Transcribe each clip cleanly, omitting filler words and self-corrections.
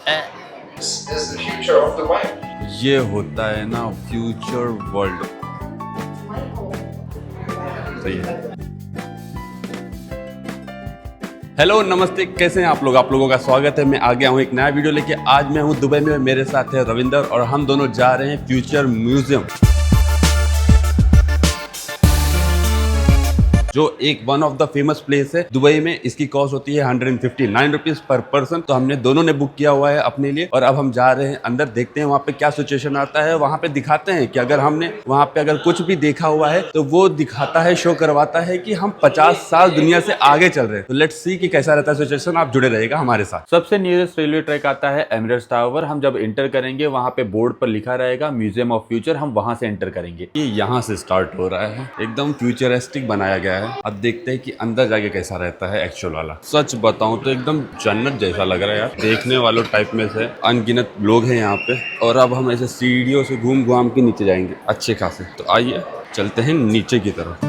This is the future of Dubai. ये होता है ना फ्यूचर वर्ल्ड। सही है। हेलो नमस्ते, कैसे हैं आप लोग? आप लोगों का स्वागत है। मैं आ गया हूँ एक नया वीडियो लेके। आज मैं हूँ दुबई में, मेरे साथ है रविंदर और हम दोनों जा रहे हैं फ्यूचर म्यूजियम, जो एक one of the famous place है दुबई में। इसकी कॉस्ट होती है 159 रुपीज पर पर्सन। तो हमने दोनों ने बुक किया हुआ है अपने लिए और अब हम जा रहे हैं अंदर। देखते हैं वहाँ पे क्या सिचुएशन आता है। वहाँ पे दिखाते हैं कि अगर हमने वहाँ पे अगर कुछ भी देखा हुआ है तो वो दिखाता है, शो करवाता है कि हम 50 साल दुनिया से आगे चल रहे हैं। तो लेट्स सी कि कैसा रहता है सिचुएशन। आप जुड़े रहेगा हमारे साथ। सबसे नियरेस्ट रेलवे ट्रैक आता है एमिरेट्स टावर। हम जब एंटर करेंगे वहाँ पे बोर्ड पर लिखा रहेगा म्यूजियम ऑफ फ्यूचर। हम वहाँ से एंटर करेंगे। ये यहाँ से स्टार्ट हो रहा है, एकदम फ्यूचरिस्टिक बनाया गया है। अब देखते हैं कि अंदर जाके कैसा रहता है एक्चुअल वाला। सच बताऊं तो एकदम जन्नत जैसा लग रहा है यार। देखने वालों टाइप में से अनगिनत लोग हैं यहाँ पे। और अब हम ऐसे सीढ़ियों से घूम घाम के नीचे जाएंगे अच्छे खासे। तो आइए चलते हैं नीचे की तरफ।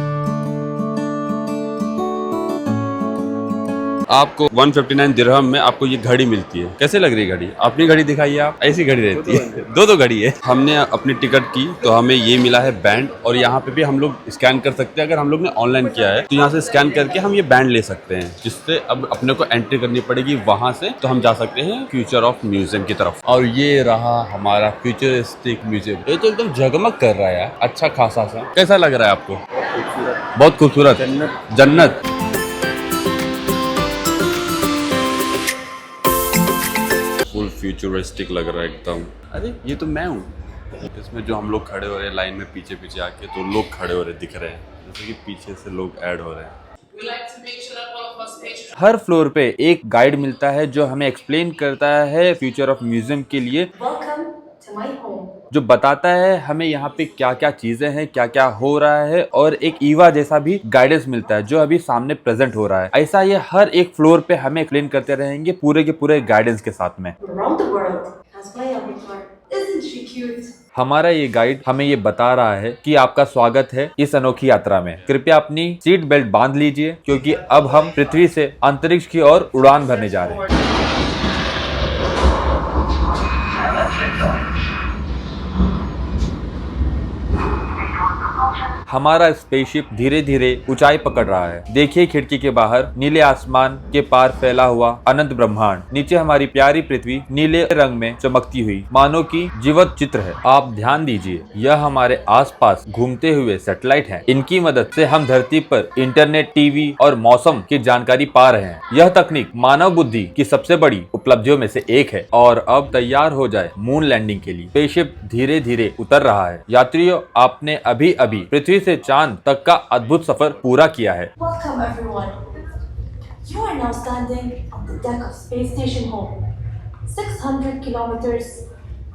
आपको 159 दिरहम में आपको ये घड़ी मिलती है। कैसे लग रही है घड़ी? अपनी घड़ी दिखाइए आप। ऐसी घड़ी रहती है, दो घड़ी है। हमने अपनी टिकट की तो हमें ये मिला है बैंड। और यहाँ पे भी हम लोग स्कैन कर सकते हैं। अगर हम लोग ने ऑनलाइन किया है तो यहाँ से स्कैन करके हम ये बैंड ले सकते हैं, जिससे अब अपने को एंट्री करनी पड़ेगी वहां से। तो हम जा सकते हैं फ्यूचर ऑफ म्यूजियम की तरफ। और ये रहा हमारा फ्यूचरिस्टिक म्यूजियम। ये तो एकदम जगमग कर रहा है यार, अच्छा खासा सा। कैसा लग रहा है आपको? बहुत खूबसूरत, जन्नत। फुल फ्यूचरिस्टिक लग रहा है एकदम। अरे ये तो मैं हूँ इसमें। जो हम लोग खड़े हो रहे हैं लाइन में पीछे पीछे आके, तो लोग खड़े हो रहे दिख रहे हैं, जैसे कि पीछे से लोग ऐड हो रहे हैं। हर फ्लोर पे एक गाइड मिलता है जो हमें एक्सप्लेन करता है फ्यूचर ऑफ म्यूजियम के लिए, जो बताता है हमें यहाँ पे क्या क्या चीजें हैं, क्या क्या हो रहा है। और एक ईवा जैसा भी गाइडेंस मिलता है जो अभी सामने प्रेजेंट हो रहा है। ऐसा ये हर एक फ्लोर पे हमें एक्सप्लेन करते रहेंगे पूरे के पूरे गाइडेंस के साथ में। हमारा ये गाइड हमें ये बता रहा है कि आपका स्वागत है इस अनोखी यात्रा में। कृपया अपनी सीट बेल्ट बांध लीजिए, क्योंकि अब हम पृथ्वी से अंतरिक्ष की ओर उड़ान भरने जा रहे हैं। हमारा स्पेसशिप धीरे धीरे ऊंचाई पकड़ रहा है। देखिए खिड़की के बाहर नीले आसमान के पार फैला हुआ अनंत ब्रह्मांड। नीचे हमारी प्यारी पृथ्वी नीले रंग में चमकती हुई मानो की जीवत चित्र है। आप ध्यान दीजिए, यह हमारे आसपास घूमते हुए सैटेलाइट हैं। इनकी मदद से हम धरती पर इंटरनेट, टीवी और मौसम की जानकारी पा रहे हैं। यह तकनीक मानव बुद्धि की सबसे बड़ी उपलब्धियों में से एक है। और अब तैयार हो जाए मून लैंडिंग के लिए। स्पेसशिप धीरे धीरे उतर रहा है। यात्रियों, आपने अभी अभी पृथ्वी से चांद तक का अद्भुत सफर पूरा किया है। Welcome everyone. You are now standing on the deck of Space Station Home, 600 kilometers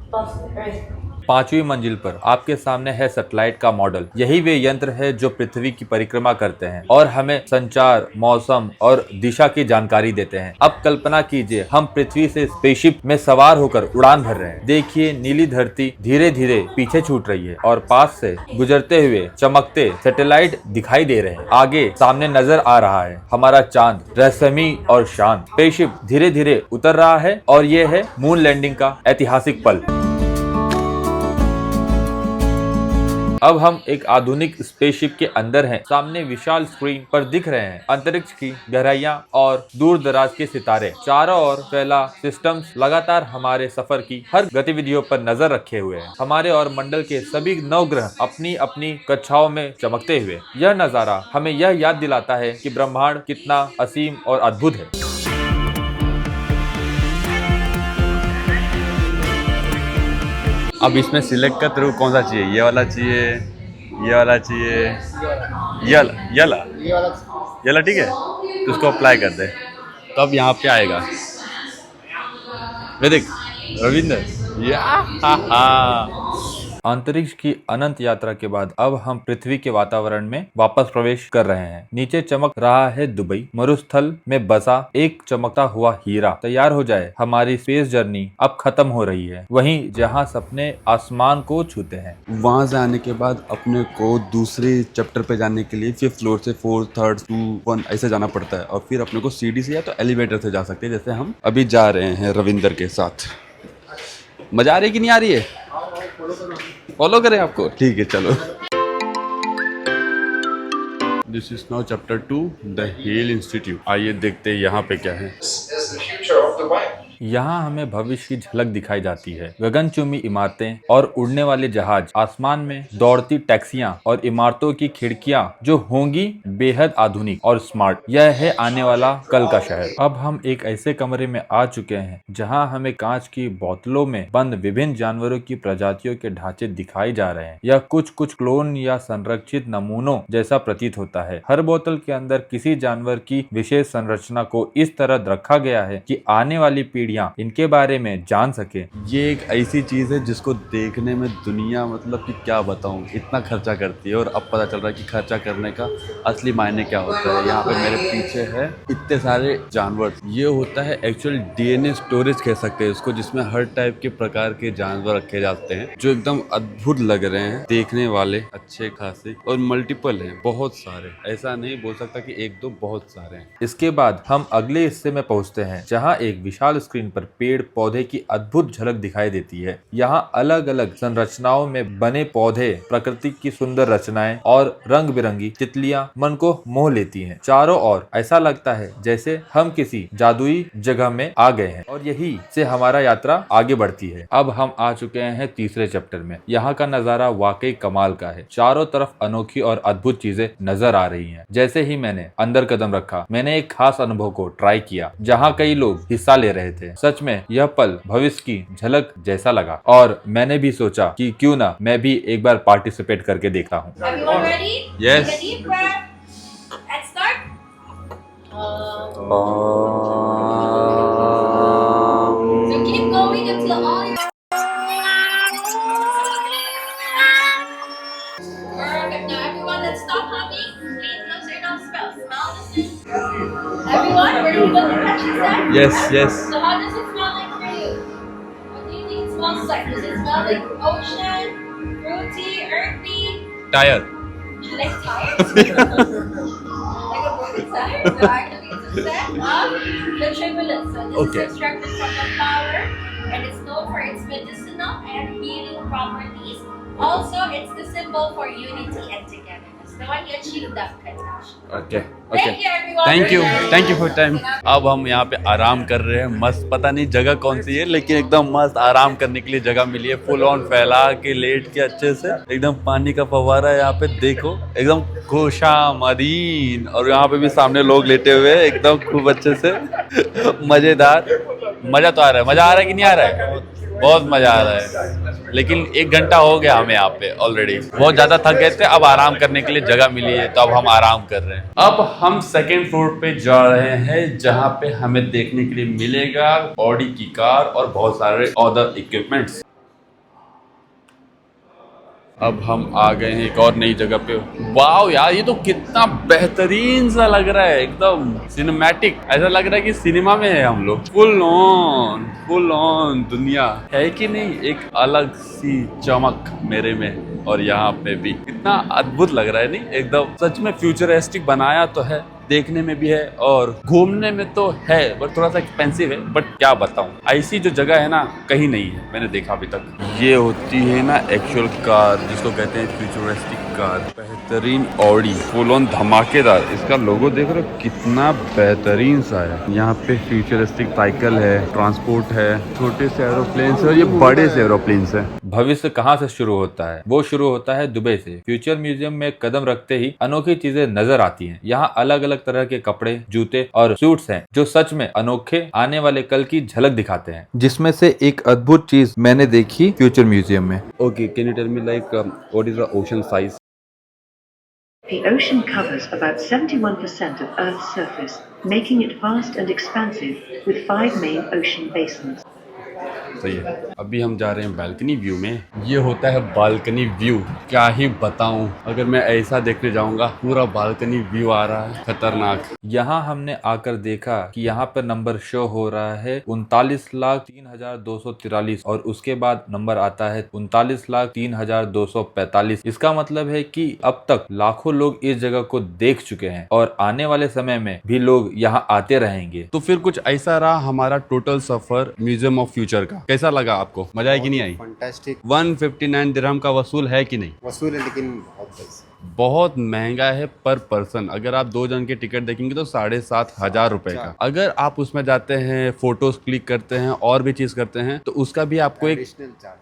above the Earth. 5वीं मंजिल पर आपके सामने है सैटेलाइट का मॉडल। यही वे यंत्र है जो पृथ्वी की परिक्रमा करते हैं और हमें संचार, मौसम और दिशा की जानकारी देते हैं। अब कल्पना कीजिए, हम पृथ्वी से स्पेसशिप में सवार होकर उड़ान भर रहे हैं। देखिए नीली धरती धीरे धीरे पीछे छूट रही है और पास से गुजरते हुए चमकते सैटेलाइट दिखाई दे रहे हैं। आगे सामने नजर आ रहा है हमारा चांद, रहस्यमयी और शांत। स्पेसशिप धीरे धीरे उतर रहा है और ये है मून लैंडिंग का ऐतिहासिक पल। अब हम एक आधुनिक स्पेसशिप के अंदर हैं। सामने विशाल स्क्रीन पर दिख रहे हैं अंतरिक्ष की गहराइयां और दूर दराज के सितारे। चारों ओर फैला सिस्टम्स लगातार हमारे सफर की हर गतिविधियों पर नजर रखे हुए हैं। हमारे और मंडल के सभी 9 ग्रह अपनी अपनी कक्षाओं में चमकते हुए। यह नजारा हमें यह याद दिलाता है कि ब्रह्मांड कितना असीम और अद्भुत है। अब इसमें सिलेक्ट कर तेरे को कौन सा चाहिए? ये वाला चाहिए, ये वाला चाहिए, ये वाला ठीक है। तो उसको अप्लाई कर दे। तो अब यहाँ पे आएगा, वे देख रविंदर। अंतरिक्ष की अनंत यात्रा के बाद अब हम पृथ्वी के वातावरण में वापस प्रवेश कर रहे हैं। नीचे चमक रहा है दुबई, मरुस्थल में बसा एक चमकता हुआ हीरा। तैयार हो जाए, हमारी स्पेस जर्नी अब खत्म हो रही है। वहीं जहां सपने आसमान को छूते हैं। वहां से आने के बाद अपने को दूसरे चैप्टर पे जाने के लिए 5th फ्लोर से 4th, 3rd, 2, 1 ऐसे जाना पड़ता है और फिर अपने को सीढ़ी से या तो एलिवेटर से जा सकते हैं, जैसे हम अभी जा रहे हैं रविंदर के साथ। मजा आ रही है कि नहीं आ रही है? फॉलो करें आपको? ठीक है, चलो। This is now chapter 2, the hell institute. आइए देखते हैं यहाँ पे क्या है। This is the future of Dubai. यहाँ हमें भविष्य की झलक दिखाई जाती है। गगनचुंबी इमारतें और उड़ने वाले जहाज, आसमान में दौड़ती टैक्सियां और इमारतों की खिड़कियां जो होंगी बेहद आधुनिक और स्मार्ट। यह है आने वाला कल का शहर। अब हम एक ऐसे कमरे में आ चुके हैं जहाँ हमें कांच की बोतलों में बंद विभिन्न जानवरों की प्रजातियों के ढांचे दिखाई जा रहे हैं। यह कुछ क्लोन या संरक्षित नमूनों जैसा प्रतीत होता है। हर बोतल के अंदर किसी जानवर की विशेष संरचना को इस तरह रखा गया है कि आने वाली इनके बारे में जान सके। ये एक ऐसी चीज है जिसको देखने में दुनिया मतलब कि क्या बताऊं, इतना खर्चा करती है और अब पता चल रहा है कि खर्चा करने का असली मायने क्या होता है। यहाँ पे मेरे पीछे है इतने सारे जानवर। ये होता है एक्चुअल डीएनए स्टोरेज कह सकते हैं इसको, जिसमें हर टाइप के प्रकार के जानवर रखे जाते हैं जो एकदम अद्भुत लग रहे हैं देखने वाले, अच्छे खासे और मल्टीपल हैं, बहुत सारे। ऐसा नहीं बोल सकता कि एक दो, बहुत सारे हैं। इसके बाद हम अगले हिस्से में पहुंचते हैं जहां एक विशाल स्क्रीन पर पेड़ पौधे की अद्भुत झलक दिखाई देती है। यहाँ अलग अलग संरचनाओं में बने पौधे, प्रकृति की सुंदर रचनाएं और रंग बिरंगी तितलियां मन को मोह लेती हैं। चारों ओर ऐसा लगता है जैसे हम किसी जादुई जगह में आ गए हैं और यही से हमारा यात्रा आगे बढ़ती है। अब हम आ चुके हैं तीसरे चैप्टर में। यहाँ का नजारा वाकई कमाल का है। चारों तरफ अनोखी और अद्भुत चीजें नजर आ रही हैं। जैसे ही मैंने अंदर कदम रखा, मैंने एक खास अनुभव को ट्राई किया जहाँ कई लोग हिस्सा ले रहे थे। सच में यह पल भविष्य की झलक जैसा लगा और मैंने भी सोचा कि क्यों ना मैं भी एक बार पार्टिसिपेट करके देखता हूँ। Everyone ready? Yes. Take a deep breath and start. So keep going until all your. Perfect. Now everyone, let's stop humming. Please close your nose. Smell this. Everyone, ready to go to catching that? Yes. So how does it smell like for you? What do you think it smells like? Does it smell like ocean, fruity, earthy? Tyre. Like tires? Like a broken tire? So actually it's a set of the tribulus. So this Okay. is extracted from the flower and it's known for its medicinal and healing properties. Also, it's the symbol for unity and togetherness. The one you achieve that connection. Okay Thank you everyone. Thank you for time. अब हम यहाँ पे आराम कर रहे हैं मस्त। पता नहीं जगह कौन सी है, लेकिन एकदम मस्त आराम करने के लिए जगह मिली है। फुल ऑन फैला के लेट के अच्छे से, एकदम पानी का फव्वारा है यहाँ पे, देखो एकदम खुशामदीन। और यहाँ पे भी सामने लोग लेटे हुए हैं एकदम खूब अच्छे से, मजेदार। मजा तो आ रहा है। मजा आ रहा है कि नहीं आ रहा है? बहुत मजा आ रहा है। लेकिन 1 घंटा हो गया हमें यहाँ पे ऑलरेडी, बहुत ज्यादा थक गए थे। अब आराम करने के लिए जगह मिली है तो अब हम आराम कर रहे हैं। अब हम 2nd फ्लोर पे जा रहे हैं जहाँ पे हमें देखने के लिए मिलेगा ऑडी की कार और बहुत सारे अदर इक्विपमेंट्स। अब हम आ गए हैं एक और नई जगह पे। वाओ यार, ये तो कितना बेहतरीन सा लग रहा है, एकदम सिनेमैटिक। ऐसा लग रहा है कि सिनेमा में है हम लोग। फुल ऑन दुनिया है कि नहीं, एक अलग सी चमक मेरे में। और यहाँ पे भी कितना अद्भुत लग रहा है नहीं, एकदम सच में फ्यूचरिस्टिक बनाया तो है, देखने में भी है और घूमने में तो है, बट थोड़ा सा एक्सपेंसिव है। बट क्या बताऊं, ऐसी जो जगह है ना कहीं नहीं है मैंने देखा अभी तक। ये होती है ना एक्चुअल कार, जिसको कहते हैं फ्यूचरिस्टिक कार। बेहतरीन ऑडी, फुल ऑन धमाकेदार। इसका लोगो देख रहे हो कितना बेहतरीन सा है। यहाँ पे फ्यूचरिस्टिक साइकिल है, ट्रांसपोर्ट है, छोटे से एरोप्लेन्स है और ये बड़े से एरोप्लेन्स है। भविष्य कहाँ से शुरू होता है? वो शुरू होता है दुबई से। फ्यूचर म्यूजियम में कदम रखते ही अनोखी चीजें नजर आती हैं। यहाँ अलग अलग तरह के कपड़े, जूते और सूट्स हैं जो सच में अनोखे आने वाले कल की झलक दिखाते हैं। जिसमें से एक अद्भुत चीज मैंने देखी फ्यूचर म्यूजियम में। Okay, can you tell me like what is the ocean size? The ocean covers about 71% of Earth's surface, making it vast and expansive with 5 main ocean basins. सही है। अभी हम जा रहे हैं बालकनी व्यू में। ये होता है बालकनी व्यू, क्या ही बताऊं। अगर मैं ऐसा देखने जाऊंगा, पूरा बालकनी व्यू आ रहा है, खतरनाक। यहाँ हमने आकर देखा कि यहाँ पर नंबर शो हो रहा है 39,03,243 और उसके बाद नंबर आता है 39,03,245। इसका मतलब है कि अब तक लाखों लोग इस जगह को देख चुके हैं और आने वाले समय में भी लोग यहाँ आते रहेंगे। तो फिर कुछ ऐसा रहा हमारा total suffer museum of future का। कैसा लगा आपको? मजा आई कि नहीं आई? फंटास्टिक 159 दिरहम का वसूल है कि नहीं? वसूल है, लेकिन बहुत पैसे। बहुत महंगा है पर पर्सन। अगर आप 2 जन के टिकट देखेंगे तो 7,500 रुपए का। अगर आप उसमें जाते हैं, फोटोज क्लिक करते हैं और भी चीज करते हैं तो उसका भी आपको एक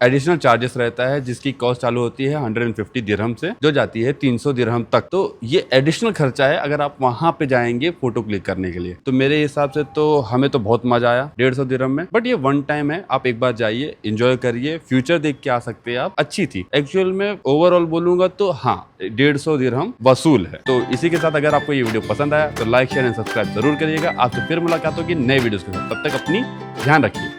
एडिशनल चार्जेस रहता है, जिसकी कॉस्ट चालू होती है 150 दिरहम से, जो जाती है 300 दिरहम तक। तो ये एडिशनल खर्चा है अगर आप वहां पे जाएंगे फोटो क्लिक करने के लिए। तो मेरे हिसाब से तो हमें तो बहुत मजा आया 150 दिरहम में। बट ये वन टाइम है, आप एक बार जाइए, एंजॉय करिए, फ्यूचर देख के आ सकते हैं आप। अच्छी थी एक्चुअल में। ओवरऑल बोलूंगा तो हाँ, 150 दिरहम वसूल है। तो इसी के साथ अगर आपको ये वीडियो पसंद आया तो लाइक शेयर एंड सब्सक्राइब जरूर करिएगा। आपसे फिर मुलाकात होगी नए वीडियोस के साथ। तब तक अपनी ध्यान रखिए।